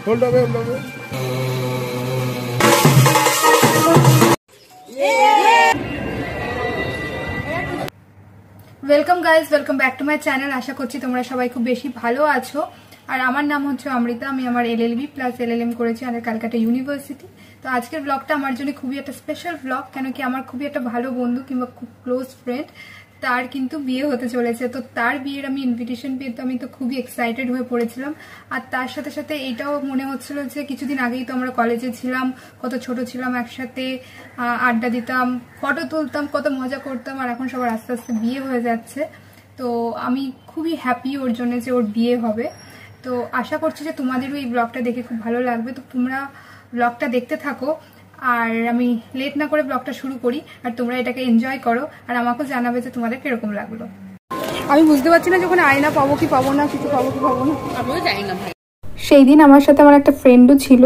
Hold away welcome guys welcome back to my channel. आशा करছি তোমরা সবাই খুব বেশি ভালো আছো। আর আমার নাম হচ্ছে অমৃতা, আমি আমার এলএলবি প্লাস এলএলএম করেছি আমাদের ক্যালকাটা ইউনিভার্সিটি। তো আজকের ব্লগটা আমার জন্য খুবই একটা স্পেশাল ব্লগ, কেন কি আমার খুবই একটা ভালো বন্ধু কিংবা খুব ক্লোজ ফ্রেন্ড, তার কিন্তু বিয়ে হতে চলেছে। তো তার বিয়ের আমি ইনভিটেশন পেয়ে তো আমি তো খুবই এক্সাইটেড হয়ে পড়েছিলাম। আর তার সাথে সাথে এইটাও মনে হচ্ছিল যে কিছুদিন আগেই তো আমরা কলেজে ছিলাম, কত ছোট ছিলাম, একসাথে আড্ডা দিতাম, ফটো তুলতাম, কত মজা করতাম, আর এখন সবার আস্তে আস্তে বিয়ে হয়ে যাচ্ছে। তো আমি খুবই হ্যাপি ওর জন্য যে ওর বিয়ে হবে। তো আশা করছি যে তোমাদেরও এই ব্লগটা দেখে খুব ভালো লাগবে। তো তোমরা ব্লগটা দেখতে থাকো, আর আমি লেট না করে ব্লগটা শুরু করি, আর তোমরা এটাকে এনজয় করো, আর আমাকেও জানাবে যে তোমাদের কিরকম লাগলো। আমি বুঝতে পারছি না যখন আয়না পাবো কি পাবো না, কিছু পাবো কি পাবো না, আমিও জানি না ভাই। সেই দিন আমার সাথে আমার একটা ফ্রেন্ডও ছিল।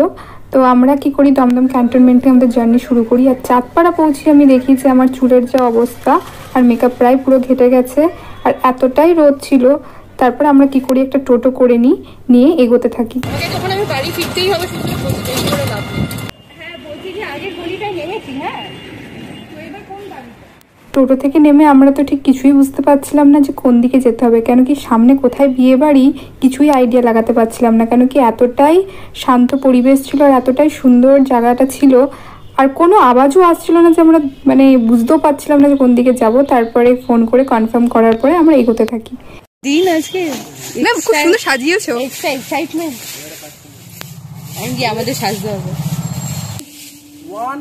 তো আমরা কি করি, দমদম ক্যান্টনমেন্টে আমাদের জার্নি শুরু করি। আর চাঁদপাড়া পৌঁছে আমি দেখি যে আমার চুলের যে অবস্থা আর মেকআপ প্রায় পুরো ঘেটে গেছে, আর এতটাই রোদ ছিল। তারপর আমরা কি করি, একটা টোটো করে নিয়ে এগোতে থাকি। যখন আমি বাড়ি ফিরতেই হবে, টোটো থেকে নেমে আমরা তো ঠিক কিছুই বুঝতে পারছিলাম না যে কোন দিকে যেতে হবে, কেন কি সামনে কোথায় বিয়ে বাড়ি কিছুই আইডিয়া লাগাতে পারছিলাম না, কেন কি এতটাই শান্ত পরিবেশ ছিল আর এতটাই সুন্দর জায়গাটা ছিল, আর কোনো আওয়াজও আসছিল না যে আমরা বুঝতেও পারছিলাম না যে কোন দিকে যাব। তারপরে ফোন করে কনফার্ম করার পরে আমরা এগোতে থাকি। দিন আজকে না খুব সুন্দর সাজিয়েছো, এক্সাইটমেন্ট আমাদের সাজতে হবে। ওয়ান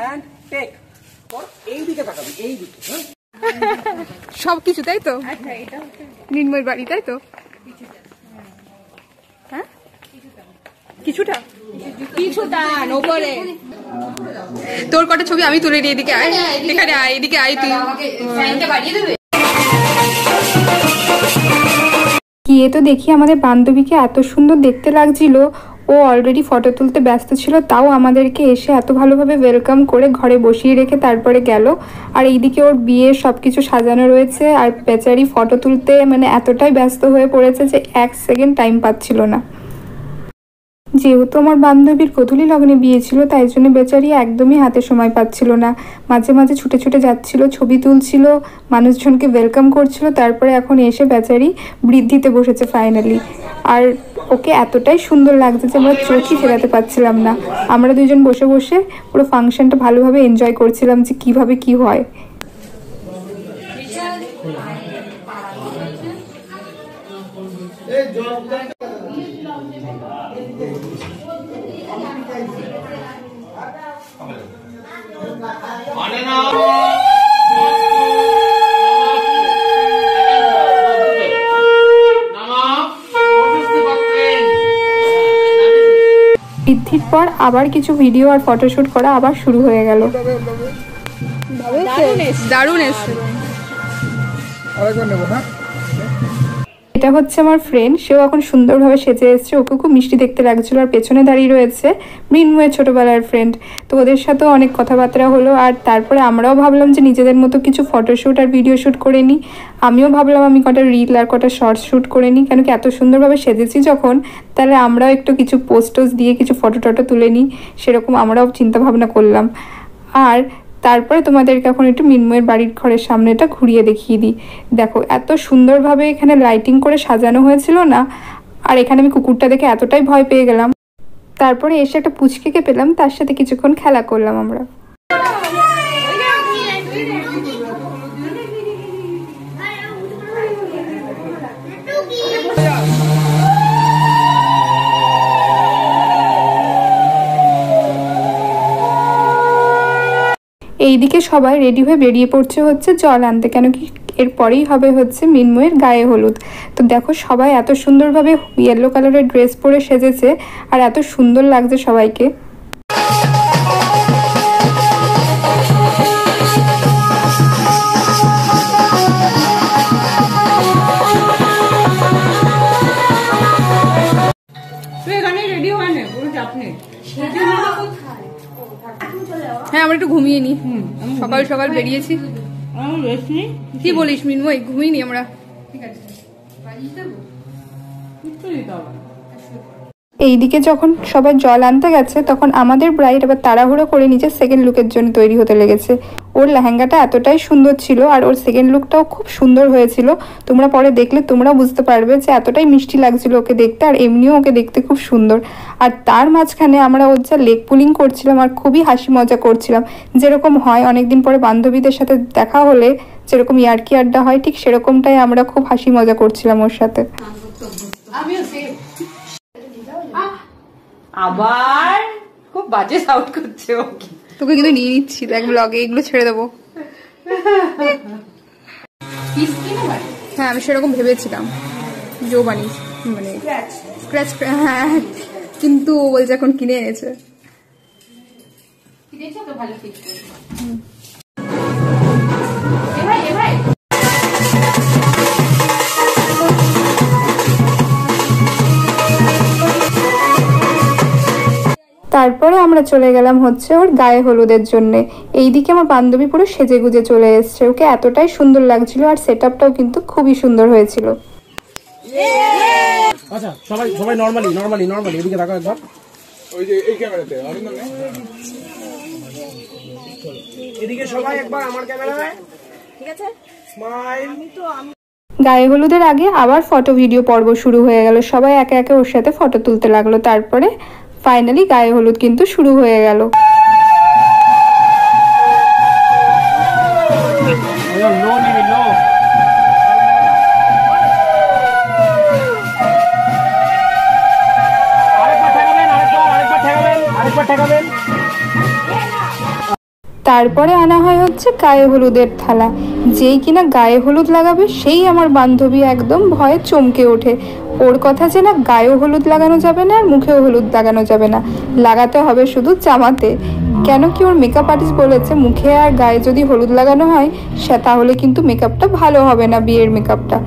এন্ড টেক এই দিকে তাকাবি, এই দিকে সবকিছু, তাই তো? নির্মল বাড়ি, তাই তো? হ্যাঁ কিছুটা তোর কটা ছবি আমি তুলে নিই। এদিকে আয়, এখানে আয়, এদিকে আয়, তুই গিয়ে তো দেখি আমাদের বান্ধবীকে এত সুন্দর দেখতে লাগছিল। ও অলরেডি ফটো তুলতে ব্যস্ত ছিল, তাও আমাদেরকে এসে এত ভালোভাবে ওয়েলকাম করে ঘরে বসিয়ে রেখে তারপরে গেল। আর এইদিকে ওর বিয়ের সবকিছু সাজানো রয়েছে, আর বেচারি ফটো তুলতে এতটাই ব্যস্ত হয়ে পড়েছে যে 1 সেকেন্ড টাইম পাচ্ছিল না। যেহেতু আমার বান্ধবীর গোধূলি লগ্নে বিয়ে ছিল, তাই জন্য বেচারি একদমই হাতে সময় পাচ্ছিল না। মাঝে মাঝে ছুটে ছুটে যাচ্ছিল, ছবি তুলছিল, মানুষজনকে ওয়েলকাম করছিল, তারপরে এখন এসে বেচারি বৃদ্ধিতে বসেছে ফাইনালি। আর ওকে এতটাই সুন্দর লাগছে যে আমরা চোখই ফেরাতে পারছিলাম না। আমরা দুজন বসে বসে পুরো ফাংশনটা ভালোভাবে এনজয় করছিলাম যে কিভাবে কি হয়। বৃদ্ধির পর আবার কিছু ভিডিও আর ফটোশুট করা আবার শুরু হয়ে গেল। দারুণ এসছে। এটা হচ্ছে আমার ফ্রেন্ড, সেও এখন সুন্দরভাবে সেজে এসছে, ওকে খুব মিষ্টি দেখতে লাগছিল। আর পেছনে দাঁড়িয়ে রয়েছে মৃন্ময়ের ছোটবেলার ফ্রেন্ড। তো ওদের সাথেও অনেক কথাবার্তা হলো, আর তারপরে আমরাও ভাবলাম যে নিজেদের মতো কিছু ফটোশ্যুট আর ভিডিও শ্যুট করে নিই। আমিও ভাবলাম আমি কটা রিল আর কটা শর্টস শ্যুট করে নিই, কেন কি এত সুন্দরভাবে সেজেছি যখন, তাহলে আমরাও একটু কিছু পোস্টোস দিয়ে কিছু ফটো টটো তুলে নিই, সেরকম আমরাও চিন্তা ভাবনা করলাম। আর তারপরে তোমাদেরকে এখন একটু মৃন্ময়ের বাড়ির ঘরের সামনেটা ঘুরিয়ে দেখিয়ে দিই। দেখো এত সুন্দরভাবে এখানে লাইটিং করে সাজানো হয়েছিল না, আর এখানে আমি কুকুরটা দেখে এতটাই ভয় পেয়ে গেলাম। তারপরে এসে একটা পুচকেকে পেলাম, তার সাথে কিছুক্ষণ খেলা করলাম আমরা। এইদিকে সবাই রেডি হয়ে বেরিয়ে পড়ছে হচ্ছে জল আনতে, কেন কি এরপরেই হবে হচ্ছে মৃন্ময়ের গায়ে হলুদ। তো দেখো সবাই এত সুন্দরভাবে ইয়েলো কালারের ড্রেস পরে সেজেছে, আর এত সুন্দর লাগছে সবাইকে। হ্যাঁ আমরা একটু ঘুমিয়ে নি, সকাল সকাল বেরিয়েছি। কি বলিস মৃন্ময়, ঘুমিয়ে নি আমরা। ঠিক আছে এইদিকে যখন সবাই জল আনতে গেছে তখন আমাদের ব্রাইড আবার তাড়াহুড়ো করে নিজের সেকেন্ড লুকের জন্য তৈরি হতে লেগেছে। ওর লেহেঙ্গাটা এতটাই সুন্দর ছিল আর ওর সেকেন্ড লুকটাও খুব সুন্দর হয়েছিল। তোমরা পরে দেখলে তোমরা বুঝতে পারবে যে এতটাই মিষ্টি লাগছিল ওকে দেখতে, আর এমনিও ওকে দেখতে খুব সুন্দর। আর তার মাঝখানে আমরা ওর যা লেগ পুলিং করছিলাম আর খুবই হাসি মজা করছিলাম, যেরকম হয় অনেকদিন পরে বান্ধবীদের সাথে দেখা হলে যেরকম ইয়ার্কি আড্ডা হয় ঠিক সেরকমটাই আমরা খুব হাসি মজা করছিলাম ওর সাথে। আবার খুব বাজে সাউন্ড করছে ওকে। তোকে কিন্তু নিয়ে নিচ্ছি এক ব্লগে, এগুলো ছেড়ে দেবো। হ্যাঁ আমি সেরকম ভেবেছিলাম, জো বানিস মানে স্ক্র্যাচ। হ্যাঁ কিন্তু ও বলছে এখন কিনে এনেছে। তারপরে আমরা চলে গেলাম হচ্ছে ওর গায়ে হলুদের জন্য। এইদিকে আমার বান্ধবী পুরো সেজে গুজে চলে এসছে, ওকে এতটাই সুন্দর লাগছিল আর সেটআপটাও কিন্তু খুবই সুন্দর হয়েছিল। আচ্ছা সবাই সবাই নরমালি এদিকে তাকাও একবার। ওই যে এই ক্যামেরাতে অরিন্দম নেই, এদিকে সবাই একবার আমার ক্যামেরায়, ঠিক আছে? স্মাইল। গায়ে হলুদের আগে আবার ফটো ভিডিও পর্ব শুরু হয়ে গেল, সবাই একে একে ওর সাথে ফটো তুলতে লাগলো। তারপরে ফাইনালি গায়ে হলুদ কিন্তু শুরু হয়ে গেল। তারপরে আনা হয় হচ্ছে গায়ে হলুদের থালা। যেই কিনা গায়ে হলুদ লাগাবে সেই আমার বান্ধবী একদম ভয়ে চমকে ওঠে। ওর কথা যে না গায়েও হলুদ লাগানো যাবে না আর মুখেও হলুদ লাগানো যাবে না, লাগাতে হবে শুধু জামাতে। কেন কি ওর মেকআপ আর্টিস্ট বলেছে মুখে আর গায়ে যদি হলুদ লাগানো হয় সে তাহলে কিন্তু মেকআপটা ভালো হবে না, বিয়ের মেকআপটা।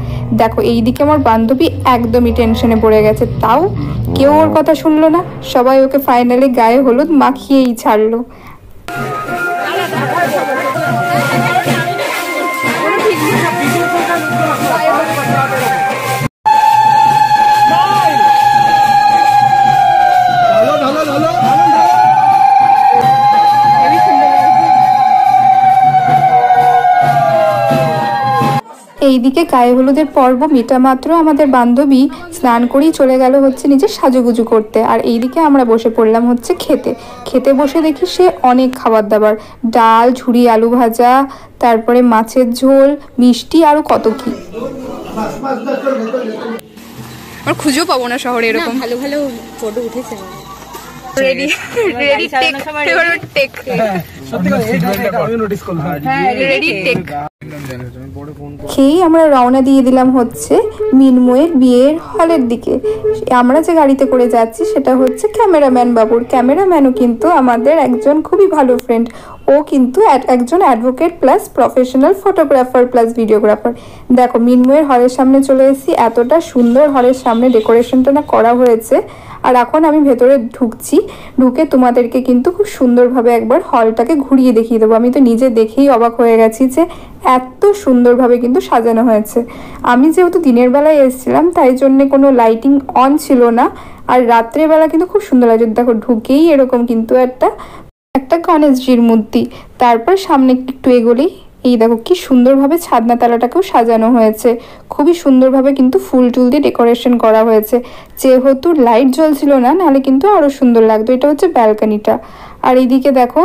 দেখো এইদিকে আমার বান্ধবী একদমই টেনশনে পড়ে গেছে, তাও কেউ ওর কথা শুনলো না, সবাই ওকে ফাইনালি গায়ে হলুদ মাখিয়েই ছাড়লো। এইদিকে গায়ে হলুদের পর্ব মিটা মাত্র আমাদের বান্ধবী স্নান করেই চলে গেল হচ্ছে নিজের সাজুগুজু করতে। আর এইদিকে আমরা বসে পড়লাম হচ্ছে খেতে বসে দেখি সে অনেক খাবার দাবার, ডাল, ঝুরি আলু ভাজা, তারপরে মাছের ঝোল, মিষ্টি, আরো কত কি। আর খুঁজেও পাবো না শহরে এরকম ভালো ভালো ফটো উঠেছে। Ready take, ready take. খেয়েই আমরা রওনা দিয়ে দিলাম হচ্ছে মিনময়ের বিয়ের হলের দিকে। আমরা যে গাড়িতে করে যাচ্ছি সেটা হচ্ছে ক্যামেরাম্যান বাবুর। ক্যামেরাম্যানও কিন্তু আমাদের একজন খুবই ভালো ফ্রেন্ড, ও কিন্তু একজন advocate plus professional photographer plus videographer. দেখো মিনময়ের হলের সামনে চলে এসেছি, এতটা সুন্দর হলের সামনে ডেকোরেশনটা না করা হয়েছে। আর এখন আমি ভেতরে ঢুকছি, ঢুকে তোমাদেরকে কিন্তু খুব সুন্দরভাবে একবার হলটাকে ঘুরিয়ে দেখিয়ে দেবো। আমি তো নিজে দেখেই অবাক হয়ে গেছি যে এত সুন্দরভাবে কিন্তু সাজানো হয়েছে। আমি যেহেতু দিনের বেলায় এসেছিলাম তাই জন্যে কোনো লাইটিং অন ছিল না, আর রাত্রেবেলা কিন্তু খুব সুন্দর লাগছে। দেখো ঢুকেই এরকম কিন্তু একটা গণেশজির মূর্তি। তারপর সামনে একটু এগোলেই এই দেখো কি সুন্দরভাবে ছাদনা তলাটাকেও সাজানো হয়েছে, খুবই সুন্দরভাবে কিন্তু ফুল টুল দিয়ে ডেকোরেশন করা হয়েছে। যেহেতু লাইট জ্বলছিল না, নাহলে কিন্তু আরো সুন্দর লাগতো। এটা হচ্ছে ব্যালকনিটা। আর এইদিকে দেখো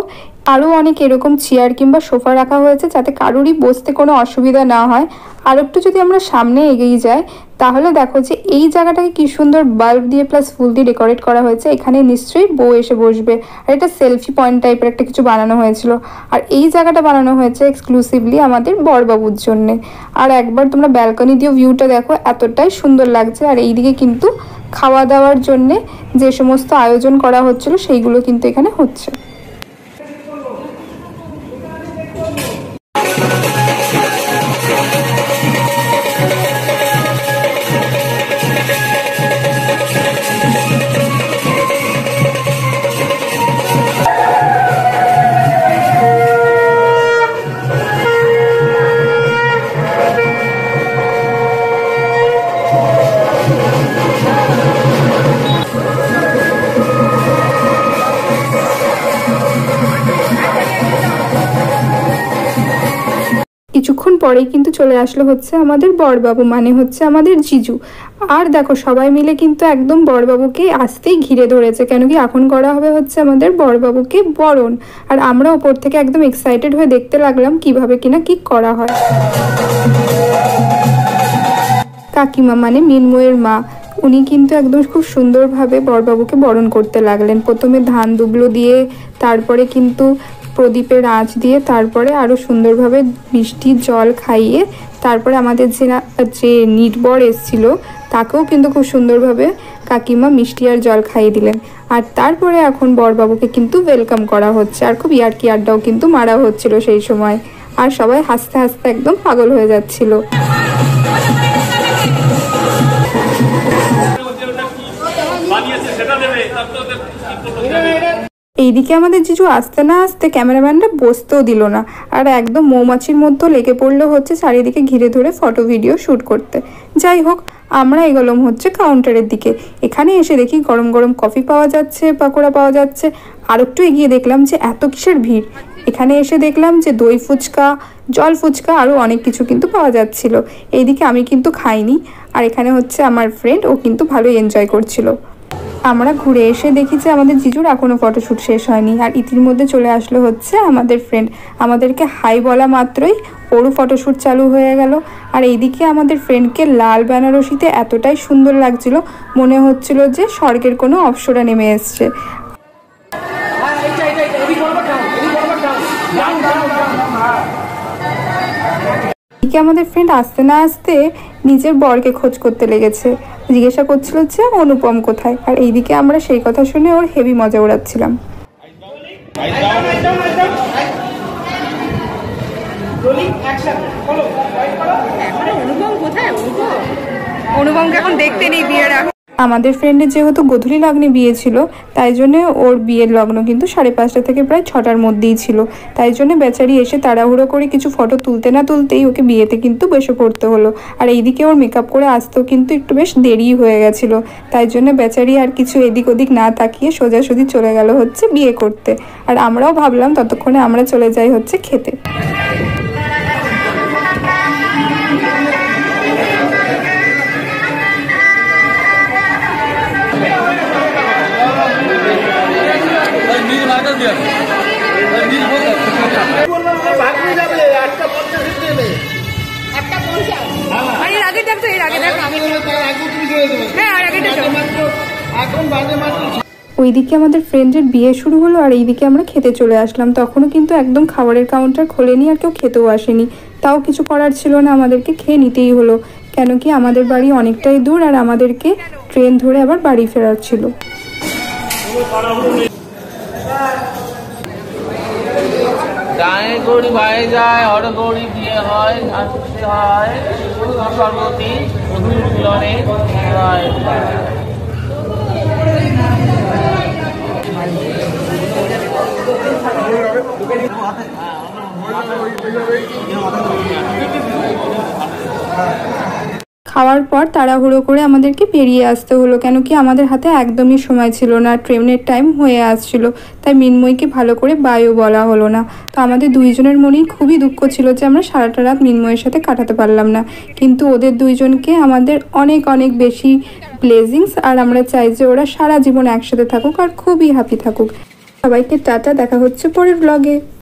আরো অনেক এরকম চেয়ার কিংবা সোফা রাখা হয়েছে যাতে কারোরই বসতে কোনো অসুবিধা না হয়। আর একটু যদি আমরা সামনে এগিয়ে যাই তাহলে দেখো যে এই জায়গাটাকে কি সুন্দর বাল্ব দিয়ে প্লাস ফুল দিয়ে ডেকোরেট করা হয়েছে। এখানে নিশ্চয়ই বউ এসে বসবে, আর এটা সেলফি পয়েন্ট টাইপের একটা কিছু বানানো হয়েছিল। আর এই জায়গাটা বানানো হয়েছে এক্সক্লুসিভলি আমাদের বরবাবুর জন্যে। আর একবার তোমরা ব্যালকনি দিয়ে ভিউটা দেখো, এতটাই সুন্দর লাগছে। আর এইদিকে কিন্তু খাওয়া দাওয়ার জন্যে যে সমস্ত আয়োজন করা হচ্ছিল সেইগুলো কিন্তু এখানে হচ্ছে। পরেই কিন্তু চলে আসলো হচ্ছে আমাদের বড়বাবু, মানে হচ্ছে আমাদের জিজু। আর দেখো সবাই মিলে কিন্তু একদম বড়বাবুকে আসতেই ঘিরে ধরেছে, কেন কি এখন করা হবে হচ্ছে আমাদের বড়বাবুকে বরণ। আর আমরা ওপর থেকে একদম এক্সাইটেড হয়ে দেখতে লাগলাম কিভাবে কিনা কি করা হয়। কাকিমা মানে মিনময়ের মা, উনি কিন্তু একদম খুব সুন্দরভাবে বড়বাবুকে বরণ করতে লাগলেন। প্রথমে ধান দুবলো দিয়ে, তারপরে কিন্তু প্রদীপের আঁচ দিয়ে, তারপরে আরও সুন্দরভাবে মিষ্টি জল খাইয়ে, তারপরে আমাদের যে নিটবর এসেছিল তাকেও কিন্তু খুব সুন্দরভাবে কাকিমা মিষ্টি আর জল খাইয়ে দিলেন। আর তারপরে এখন বড়বাবুকে কিন্তু ওয়েলকাম করা হচ্ছে, আর খুব ইয়ার্কি আড্ডাও কিন্তু মারা হচ্ছিল সেই সময়। আর সবাই হাসতে হাসতে একদম পাগল হয়ে যাচ্ছিল। এইদিকে আমাদের জিজু আসতে না আসতে ক্যামেরাম্যানরা বসতেও দিল না, আর একদম মৌমাছির মধ্যে লেগে পড়লো হচ্ছে চারিদিকে ঘিরে ধরে ফটো ভিডিও শ্যুট করতে। যাই হোক, আমরা এগোলাম হচ্ছে কাউন্টারের দিকে। এখানে এসে দেখি গরম গরম কফি পাওয়া যাচ্ছে, পাকোড়া পাওয়া যাচ্ছে। আর একটু এগিয়ে দেখলাম যে এত কিসের ভিড়। এখানে এসে দেখলাম যে দই ফুচকা, জল ফুচকা, আরও অনেক কিছু কিন্তু পাওয়া যাচ্ছিল। এইদিকে আমি কিন্তু খাইনি, আর এখানে হচ্ছে আমার ফ্রেন্ড, ও কিন্তু ভালোই এনজয় করছিল। আমরা ঘুরে এসে দেখি যে আমাদের জিজুর এখনও ফটোশ্যুট শেষ হয়নি, আর ইতির মধ্যে চলে আসলো হচ্ছে আমাদের ফ্রেন্ড। আমাদেরকে হাই বলা মাত্রই ওরও ফটোশ্যুট চালু হয়ে গেল। আর এইদিকে আমাদের ফ্রেন্ডকে লাল বেনারসিতে এতটাই সুন্দর লাগছিল, মনে হচ্ছিল যে স্বর্গের কোনো অপ্সরা নেমে এসছে। আমাদের ফ্রেন্ড আসতে না আসতে নিজের বরকে খোঁজ করতে লেগেছে, জিজ্ঞাসা করছিল যে অনুপম কোথায়। আর এইদিকে আমরা সেই কথা শুনে ওর হেভি মজা উড়াচ্ছিলাম। অনুপমকে এখন দেখতে নেই বিয়ের আগে। আমাদের ফ্রেন্ডের যেহেতু গধূলি লগ্নে বিয়ে ছিল, তাই জন্য ওর বিয়ের লগ্ন কিন্তু 5:30 থেকে প্রায় 6টার মধ্যেই ছিল। তাই জন্য বেচারি এসে তাড়াহুড়ো করে কিছু ফটো তুলতে না তুলতেই ওকে বিয়েতে কিন্তু বসে পড়তে হলো। আর এইদিকে ওর মেকআপ করে আসতেও কিন্তু একটু বেশ দেরি হয়ে গেছিল, তাই জন্য বেচারি আর কিছু এদিক ওদিক না তাকিয়ে সোজাসুজি চলে গেল হচ্ছে বিয়ে করতে। আর আমরাও ভাবলাম ততক্ষণে আমরা চলে যাই হচ্ছে খেতে। ওইদিকে আমাদের ফ্রেন্ডের বিয়ে শুরু হলো, আর এইদিকে আমরা খেতে চলে আসলাম। তখনও কিন্তু একদম খাবারের কাউন্টার খোলেনি, আর কেউ খেতেও আসেনি। তাও কিছু করার ছিল না, আমাদেরকে খেয়ে নিতেই হলো, কেন কি আমাদের বাড়ি অনেকটাই দূর, আর আমাদেরকে ট্রেন ধরে আবার বাড়ি ফেরার ছিল। গায়ে গৌরী ভাই যায়, হর গৌরী বিয়ে হয়, নাচতে হয়, সর্বতী মধুর মিলনে খাওয়ার পর তাড়াহুড়ো করে আমাদেরকে বেরিয়ে আসতে হলো, কেন কি আমাদের হাতে একদমই সময় ছিল না, ট্রেনের টাইম হয়ে আসছিল। তাই মিনময়কে ভালো করে বায়ও বলা হলো না। তো আমাদের দুইজনের মনেই খুবই দুঃখ ছিল যে আমরা সারাটা রাত মিনময়ের সাথে কাটাতে পারলাম না, কিন্তু ওদের দুইজনকে আমাদের অনেক অনেক বেশি ব্লেসিংস। আর আমরা চাই যে ওরা সারা জীবন একসাথে থাকুক আর খুবই হ্যাপি থাকুক। সবাইকে টাটা, দেখা হচ্ছে পরের ব্লগে।